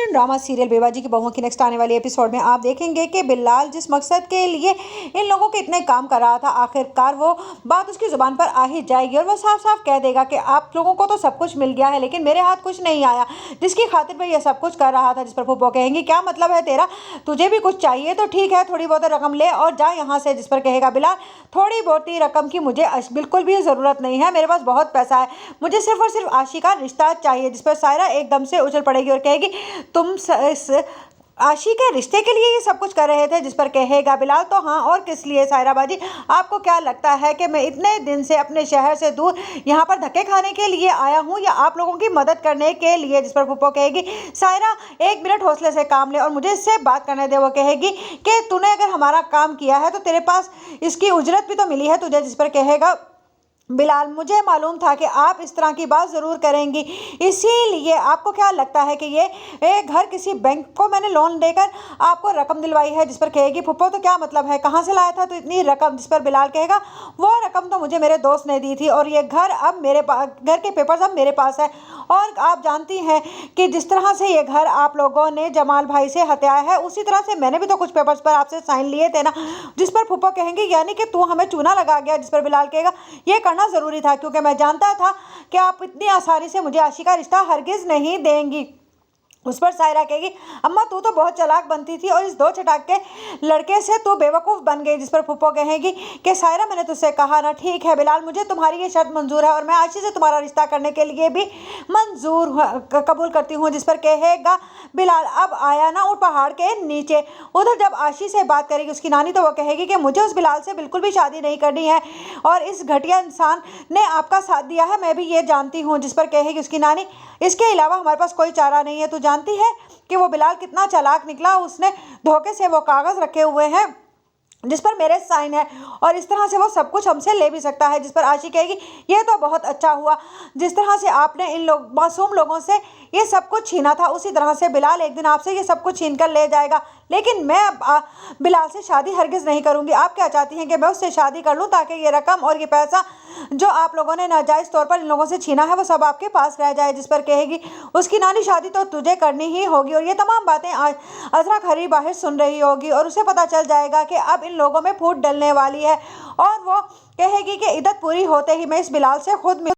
बेहतरीन drama serial बेबाजी की बहुओं की नेक्स्ट आने वाली एपिसोड में आप देखेंगे कि बिल्लाल जिस मकसद के लिए इन लोगों के इतने काम कर रहा था, आखिरकार वो बात उसकी ज़ुबान पर आ ही जाएगी और वो साफ साफ कह देगा कि आप लोगों को तो सब कुछ मिल गया है लेकिन मेरे हाथ कुछ नहीं आया, जिसकी खातिर मैं ये सब कुछ कर रहा था। जिस पर फूफो कहेंगी क्या मतलब है तेरा, तुझे भी कुछ चाहिए तो ठीक है, थोड़ी बहुत रकम ले और जा यहाँ से। जिस पर कहेगा बिल्लाल थोड़ी बहुत ही रकम की मुझे बिल्कुल भी ज़रूरत नहीं है, मेरे पास बहुत पैसा है, मुझे सिर्फ और सिर्फ आशी का रिश्ता चाहिए। जिस पर सायरा एकदम से उछल पड़ेगी और कहेगी तुम इस आशी के रिश्ते के लिए ये सब कुछ कर रहे थे। जिस पर कहेगा बिल्लाल तो हाँ और किस लिए सायरा बाजी, आपको क्या लगता है कि मैं इतने दिन से अपने शहर से दूर यहाँ पर धक्के खाने के लिए आया हूँ या आप लोगों की मदद करने के लिए। जिस पर फूफो कहेगी सायरा एक मिनट हौसले से काम ले और मुझे इससे बात करने दे। वो कहेगी कि तूने अगर हमारा काम किया है तो तेरे पास इसकी उजरत भी तो मिली है तुझे। जिस पर कहेगा बिल्लाल मुझे मालूम था कि आप इस तरह की बात ज़रूर करेंगी, इसीलिए आपको क्या लगता है कि ये घर किसी बैंक को मैंने लोन देकर आपको रकम दिलवाई है। जिस पर कहेगी फुप्पो तो क्या मतलब है, कहाँ से लाया था तो इतनी रकम। जिस पर बिल्लाल कहेगा वो रकम तो मुझे मेरे दोस्त ने दी थी और ये घर अब मेरे पास, घर के पेपर्स अब मेरे पास है और आप जानती हैं कि जिस तरह से ये घर आप लोगों ने जमाल भाई से हत्याया है उसी तरह से मैंने भी तो कुछ पेपर्स पर आपसे साइन लिए थे ना। जिस पर फूफो कहेंगे यानी कि तू हमें चूना लगा गया। जिस पर बिल्लाल कहेगा ये करना ज़रूरी था क्योंकि मैं जानता था कि आप इतनी आसानी से मुझे आशी का रिश्ता हरगिज़ नहीं देंगी। उस पर सायरा कहेगी अम्मा तू तो बहुत चालाक बनती थी और इस दो चटाक के लड़के से तू बेवकूफ़ बन गई। जिस पर फूफो कहेगी कि सायरा मैंने तुझसे कहा ना, ठीक है बिल्लाल मुझे तुम्हारी ये शर्त मंजूर है और मैं आशी से तुम्हारा रिश्ता करने के लिए भी कबूल करती हूँ। जिस पर कहेगा बिल्लाल अब आया ना उस पहाड़ के नीचे। उधर जब आशी से बात करेगी उसकी नानी तो वो कहेगी कि मुझे उस बिल्लाल से बिल्कुल भी शादी नहीं करनी है और इस घटिया इंसान ने आपका साथ दिया है, मैं भी ये जानती हूँ। जिस पर कहेगी उसकी नानी इसके अलावा हमारे पास कोई चारा नहीं है, तू जानती है कि वो बिल्लाल कितना चालाक निकला, उसने धोखे से वो कागज़ रखे हुए हैं जिस पर मेरे साइन है और इस तरह से वो सब कुछ हमसे ले भी सकता है। जिस पर आशी कहेगी ये तो बहुत अच्छा हुआ, जिस तरह से आपने इन मासूम लोगों से ये सब कुछ छीना था उसी तरह से बिल्लाल एक दिन आपसे ये सब कुछ छीन कर ले जाएगा, लेकिन मैं बिल्लाल से शादी हरगिज़ नहीं करूंगी। आप क्या चाहती हैं कि मैं उससे शादी कर लूं ताकि ये रकम और ये पैसा जो आप लोगों ने नाजायज़ तौर पर इन लोगों से छीना है वो सब आपके पास रह जाए। जिस पर कहेगी उसकी नानी शादी तो तुझे करनी ही होगी और ये तमाम बातें अजरा खरी बाहर सुन रही होगी और उसे पता चल जाएगा कि अब इन लोगों में फूट डलने वाली है और वो कहेगी कि इद्दत पूरी होते ही मैं इस बिल्लाल से खुद